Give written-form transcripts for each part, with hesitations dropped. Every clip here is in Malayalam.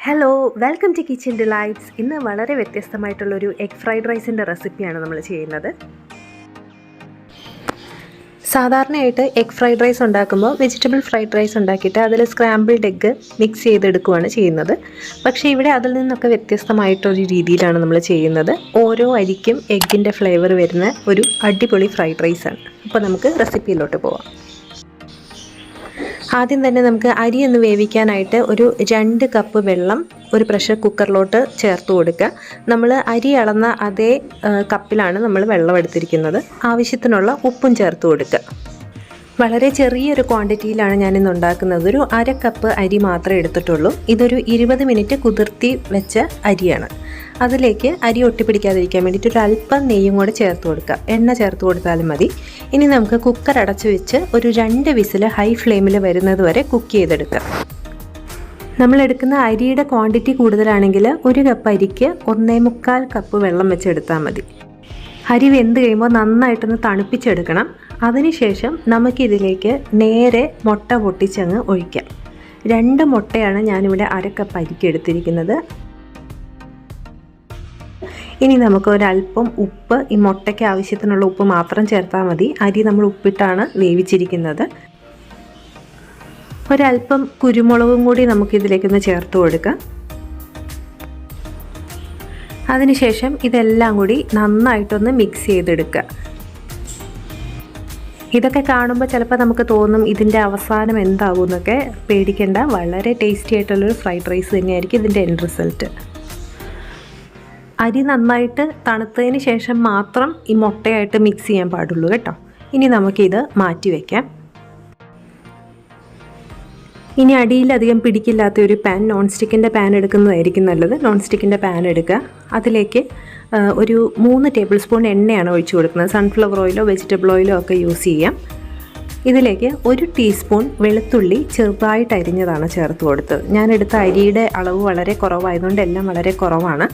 Hello, welcome to kitchen delights. ഇന്ന് വളരെ വ്യത്യസ്തമായിട്ടുള്ളൊരു എഗ് ഫ്രൈഡ് റൈസിൻ്റെ റെസിപ്പിയാണ് നമ്മൾ ചെയ്യുന്നത്. സാധാരണയായിട്ട് എഗ് ഫ്രൈഡ് റൈസ് ഉണ്ടാക്കുമ്പോൾ വെജിറ്റബിൾ ഫ്രൈഡ് റൈസ് ഉണ്ടാക്കിയിട്ട് അതിൽ സ്ക്രാമ്പിൾഡ് എഗ്ഗ് മിക്സ് ചെയ്തെടുക്കുകയാണ് ചെയ്യുന്നത്. പക്ഷേ ഇവിടെ അതിൽ നിന്നൊക്കെ വ്യത്യസ്തമായിട്ടൊരു രീതിയിലാണ് നമ്മൾ ചെയ്യുന്നത്. ഓരോ അരിക്കും എഗ്ഗിൻ്റെ ഫ്ലേവർ വരുന്ന ഒരു അടിപൊളി ഫ്രൈഡ് റൈസാണ്. അപ്പോൾ നമുക്ക് റെസിപ്പിയിലോട്ട് പോവാം. ആദ്യം തന്നെ നമുക്ക് അരി ഒന്ന് വേവിക്കാനായിട്ട് ഒരു 2 കപ്പ് വെള്ളം ഒരു പ്രഷർ കുക്കറിലോട്ട് ചേർത്ത് കൊടുക്കുക. നമ്മൾ അരി അളന്ന അതേ കപ്പിലാണ് നമ്മൾ വെള്ളം എടുത്തിരിക്കുന്നത്. ആവശ്യത്തിനുള്ള ഉപ്പും ചേർത്ത് കൊടുക്കുക. വളരെ ചെറിയൊരു ക്വാണ്ടിറ്റിയിലാണ് ഞാനിന്ന് ഉണ്ടാക്കുന്നത്. ഒരു 1/2 കപ്പ് അരി മാത്രമേ എടുത്തിട്ടുള്ളൂ. ഇതൊരു 20 മിനിറ്റ് കുതിർത്തി വെച്ച അരിയാണ്. അതിലേക്ക് അരി ഒട്ടിപ്പിടിക്കാതിരിക്കാൻ വേണ്ടിയിട്ട് ഒരു അല്പം നെയ്യും കൂടെ ചേർത്ത് കൊടുക്കുക. എണ്ണ ചേർത്ത് കൊടുത്താലും മതി. ഇനി നമുക്ക് കുക്കർ അടച്ചു വെച്ച് ഒരു 2 വിസിൽ ഹൈ ഫ്ലെയിമിൽ വരുന്നത് വരെ കുക്ക് ചെയ്തെടുക്കുക. നമ്മളെടുക്കുന്ന അരിയുടെ ക്വാണ്ടിറ്റി കൂടുതലാണെങ്കിൽ 1 കപ്പ് അരിക്ക് 1.25 കപ്പ് വെള്ളം വെച്ചെടുത്താൽ മതി. അരി വെന്ത് കഴിയുമ്പോൾ നന്നായിട്ടൊന്ന് തണുപ്പിച്ചെടുക്കണം. അതിനുശേഷം നമുക്കിതിലേക്ക് നേരെ മുട്ട പൊട്ടിച്ചങ്ങ് ഒഴിക്കാം. 2 മുട്ടയാണ് ഞാനിവിടെ 1/2 കപ്പ് അരിക്ക് എടുത്തിരിക്കുന്നത്. ഇനി നമുക്ക് ഒരല്പം ഉപ്പ്, ഈ മുട്ടയ്ക്ക് ആവശ്യത്തിനുള്ള ഉപ്പ് മാത്രം ചേർത്താൽ മതി. അരി നമ്മൾ ഉപ്പിട്ടാണ് വേവിച്ചിരിക്കുന്നത്. ഒരല്പം കുരുമുളകും കൂടി നമുക്കിതിലേക്കൊന്ന് ചേർത്ത് കൊടുക്കാം. അതിനുശേഷം ഇതെല്ലാം കൂടി നന്നായിട്ടൊന്ന് മിക്സ് ചെയ്തെടുക്കുക. ഇതൊക്കെ കാണുമ്പോൾ ചിലപ്പോൾ നമുക്ക് തോന്നും ഇതിൻ്റെ അവസാനം എന്താകും എന്നൊക്കെ. പേടിക്കേണ്ട, വളരെ ടേസ്റ്റി ആയിട്ടുള്ളൊരു ഫ്രൈഡ് റൈസ് തന്നെയായിരിക്കും ഇതിൻ്റെ എൻഡ് റിസൾട്ട്. അരി നന്നായിട്ട് തണുത്തതിന് ശേഷം മാത്രം ഈ മുട്ടയായിട്ട് മിക്സ് ചെയ്യാൻ പാടുള്ളൂ കേട്ടോ. ഇനി നമുക്കിത് മാറ്റി വയ്ക്കാം. ഇനി അടിയിലധികം പിടിക്കില്ലാത്ത ഒരു പാൻ, നോൺ സ്റ്റിക്കിൻ്റെ പാൻ എടുക്കുന്നതായിരിക്കും നല്ലത്. നോൺ സ്റ്റിക്കിൻ്റെ പാൻ എടുക്കുക. അതിലേക്ക് ഒരു 3 ടേബിൾ സ്പൂൺ എണ്ണയാണ് ഒഴിച്ചു കൊടുക്കുന്നത്. സൺഫ്ലവർ ഓയിലോ വെജിറ്റബിൾ ഓയിലോ ഒക്കെ യൂസ് ചെയ്യാം. ഇതിലേക്ക് 1 ടീസ്പൂൺ വെളുത്തുള്ളി ചെറുതായിട്ട് അരിഞ്ഞതാണ് ചേർത്ത് കൊടുത്തത്. ഞാനെടുത്ത അരിയുടെ അളവ് വളരെ കുറവായതുകൊണ്ട് എല്ലാം വളരെ കുറവാണ്.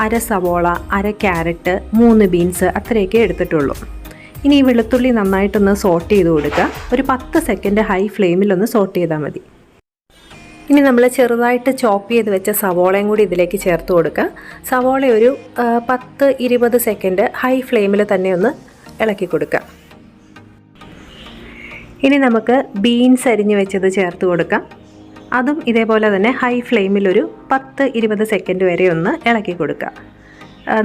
1/2 സവോള, 1/2 ക്യാരറ്റ്, 3 ബീൻസ് അത്രയൊക്കെ എടുത്തിട്ടുള്ളൂ. ഇനി ഈ വെളുത്തുള്ളി നന്നായിട്ടൊന്ന് സോട്ട് ചെയ്ത് കൊടുക്കുക. ഒരു 10 സെക്കൻഡ് ഹൈ ഫ്ലെയിമിലൊന്ന് സോട്ട് ചെയ്താൽ മതി. ഇനി നമ്മൾ ചെറുതായിട്ട് ചോപ്പ് ചെയ്ത് വെച്ച സവോളയും കൂടി ഇതിലേക്ക് ചേർത്ത് കൊടുക്കുക. സവോള ഒരു 10-20 സെക്കൻഡ് ഹൈ ഫ്ലെയിമിൽ തന്നെ ഒന്ന് ഇളക്കി കൊടുക്കുക. ഇനി നമുക്ക് ബീൻസ് അരിഞ്ഞ് വെച്ചത് ചേർത്ത് കൊടുക്കാം. അതും ഇതേപോലെ തന്നെ ഹൈ ഫ്ലെയിമിൽ ഒരു 10-20 സെക്കൻഡ് വരെ ഒന്ന് ഇളക്കി കൊടുക്കുക.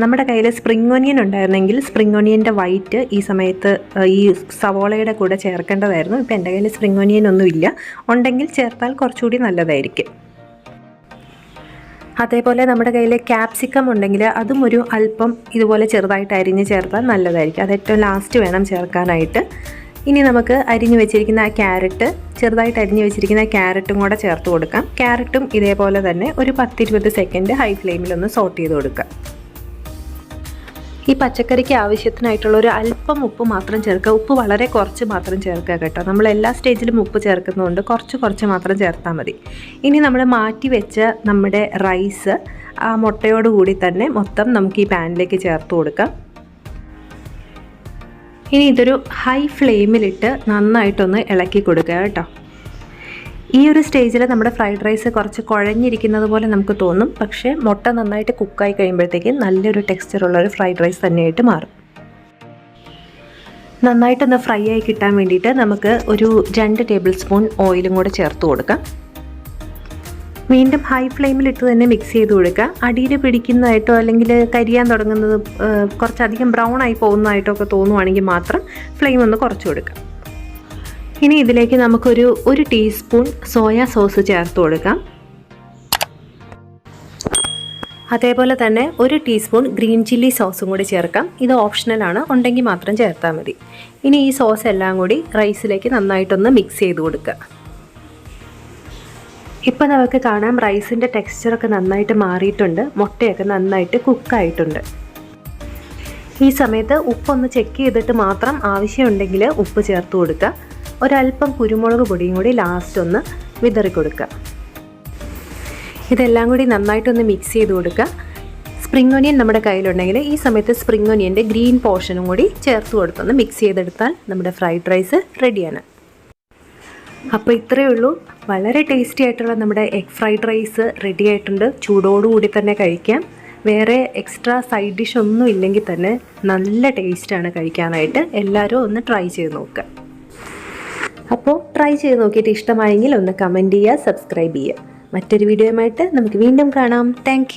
നമ്മുടെ കയ്യിൽ സ്പ്രിംഗ് ഒനിയൻ ഉണ്ടായിരുന്നെങ്കിൽ സ്പ്രിംഗ് ഒനിയൻ്റെ വൈറ്റ് ഈ സമയത്ത് ഈ സവോളയുടെ കൂടെ ചേർക്കേണ്ടതായിരുന്നു. ഇപ്പോൾ എൻ്റെ കയ്യിൽ സ്പ്രിംഗ് ഒനിയൻ ഒന്നുമില്ല. ഉണ്ടെങ്കിൽ ചേർത്താൽ കുറച്ചുകൂടി നല്ലതായിരിക്കും. അതേപോലെ നമ്മുടെ കയ്യിൽ ക്യാപ്സിക്കം ഉണ്ടെങ്കിൽ അതും ഒരു അല്പം ഇതുപോലെ ചെറുതായിട്ട് അരിഞ്ഞ് ചേർത്താൽ നല്ലതായിരിക്കും. അത് ഏറ്റവും ലാസ്റ്റ് വേണം ചേർക്കാനായിട്ട്. ഇനി നമുക്ക് അരിഞ്ഞു വെച്ചിരിക്കുന്ന ആ ക്യാരറ്റ്, ചെറുതായിട്ട് അരിഞ്ഞു വെച്ചിരിക്കുന്ന ക്യാരറ്റും കൂടെ ചേർത്ത് കൊടുക്കാം. ക്യാരറ്റും ഇതേപോലെ തന്നെ ഒരു 10-20 സെക്കൻഡ് ഹൈ ഫ്ലെയിമിലൊന്ന് സോട്ട് ചെയ്ത് കൊടുക്കാം. ഈ പച്ചക്കറിക്ക് ആവശ്യത്തിനായിട്ടുള്ള ഒരു അല്പം ഉപ്പ് മാത്രം ചേർക്കുക. ഉപ്പ് വളരെ കുറച്ച് മാത്രം ചേർക്കുക കേട്ടോ. നമ്മൾ എല്ലാ സ്റ്റേജിലും ഉപ്പ് ചേർക്കുന്നതുകൊണ്ട് കുറച്ച് മാത്രം ചേർത്താൽ മതി. ഇനി നമ്മൾ മാറ്റി വെച്ച നമ്മുടെ റൈസ് ആ മുട്ടയോട് കൂടി തന്നെ മൊത്തം നമുക്ക് ഈ പാനിലേക്ക് ചേർത്ത് കൊടുക്കാം. ഇനി ഇതൊരു ഹൈ ഫ്ലെയിമിലിട്ട് നന്നായിട്ടൊന്ന് ഇളക്കി കൊടുക്കുക കേട്ടോ. ഈ ഒരു സ്റ്റേജിൽ നമ്മുടെ ഫ്രൈഡ് റൈസ് കുറച്ച് കുഴഞ്ഞിരിക്കുന്നത് പോലെ നമുക്ക് തോന്നും. പക്ഷേ മുട്ട നന്നായിട്ട് കുക്കായി കഴിയുമ്പോഴത്തേക്ക് നല്ലൊരു ടെക്സ്ചറുള്ളൊരു ഫ്രൈഡ് റൈസ് തന്നെയായിട്ട് മാറും. നന്നായിട്ടൊന്ന് ഫ്രൈ ആയി കിട്ടാൻ വേണ്ടിയിട്ട് നമുക്ക് ഒരു 2 ടേബിൾ സ്പൂൺ ഓയിലും കൂടെ ചേർത്ത് കൊടുക്കാം. വീണ്ടും ഹൈ ഫ്ലെയിമിലിട്ട് തന്നെ മിക്സ് ചെയ്ത് കൊടുക്കുക. അടിയിൽ പിടിക്കുന്നതായിട്ടോ അല്ലെങ്കിൽ കരിയാൻ തുടങ്ങുന്നത് കുറച്ചധികം ബ്രൗൺ ആയി പോകുന്നതായിട്ടോ ഒക്കെ തോന്നുവാണെങ്കിൽ മാത്രം ഫ്ലെയിം ഒന്ന് കുറച്ച് കൊടുക്കുക. ഇനി ഇതിലേക്ക് നമുക്കൊരു 1 ടീസ്പൂൺ സോയാ സോസ് ചേർത്ത് കൊടുക്കാം. അതേപോലെ തന്നെ 1 ടീസ്പൂൺ ഗ്രീൻ ചില്ലി സോസും കൂടി ചേർക്കാം. ഇത് ഓപ്ഷണലാണ്, ഉണ്ടെങ്കിൽ മാത്രം ചേർത്താൽ മതി. ഇനി ഈ സോസ് എല്ലാം കൂടി റൈസിലേക്ക് നന്നായിട്ടൊന്ന് മിക്സ് ചെയ്ത് കൊടുക്കുക. ഇപ്പം നമുക്ക് കാണാം റൈസിൻ്റെ ടെക്സ്ചറൊക്കെ നന്നായിട്ട് മാറിയിട്ടുണ്ട്. മുട്ടയൊക്കെ നന്നായിട്ട് കുക്കായിട്ടുണ്ട്. ഈ സമയത്ത് ഉപ്പൊന്ന് ചെക്ക് ചെയ്തിട്ട് മാത്രം ആവശ്യമുണ്ടെങ്കിൽ ഉപ്പ് ചേർത്ത് കൊടുക്കുക. ഒരല്പം കുരുമുളക് പൊടിയും കൂടി ലാസ്റ്റ് ഒന്ന് വിതറി കൊടുക്കുക. ഇതെല്ലാം കൂടി നന്നായിട്ടൊന്ന് മിക്സ് ചെയ്ത് കൊടുക്കുക. സ്പ്രിംഗ് ഒനിയൻ നമ്മുടെ കയ്യിലുണ്ടെങ്കിൽ ഈ സമയത്ത് സ്പ്രിംഗ് ഒനിയൻ്റെ ഗ്രീൻ പോർഷനും കൂടി ചേർത്ത് കൊടുത്തൊന്ന് മിക്സ് ചെയ്തെടുത്താൽ നമ്മുടെ ഫ്രൈഡ് റൈസ് റെഡിയാണ്. അപ്പോൾ ഇത്രയേ ഉള്ളൂ. വളരെ ടേസ്റ്റി ആയിട്ടുള്ള നമ്മുടെ എഗ് ഫ്രൈഡ് റൈസ് റെഡി ആയിട്ടുണ്ട്. ചൂടോടുകൂടി തന്നെ കഴിക്കാം. വേറെ എക്സ്ട്രാ സൈഡ് ഡിഷ് ഒന്നും ഇല്ലെങ്കിൽ തന്നെ നല്ല ടേസ്റ്റാണ് കഴിക്കാനായിട്ട്. എല്ലാവരും ഒന്ന് ട്രൈ ചെയ്ത് നോക്കുക. അപ്പോൾ ട്രൈ ചെയ്ത് നോക്കിയിട്ട് ഇഷ്ടമായെങ്കിൽ ഒന്ന് കമൻറ്റ് ചെയ്യുക, സബ്സ്ക്രൈബ് ചെയ്യുക. മറ്റൊരു വീഡിയോയുമായിട്ട് നമുക്ക് വീണ്ടും കാണാം. താങ്ക്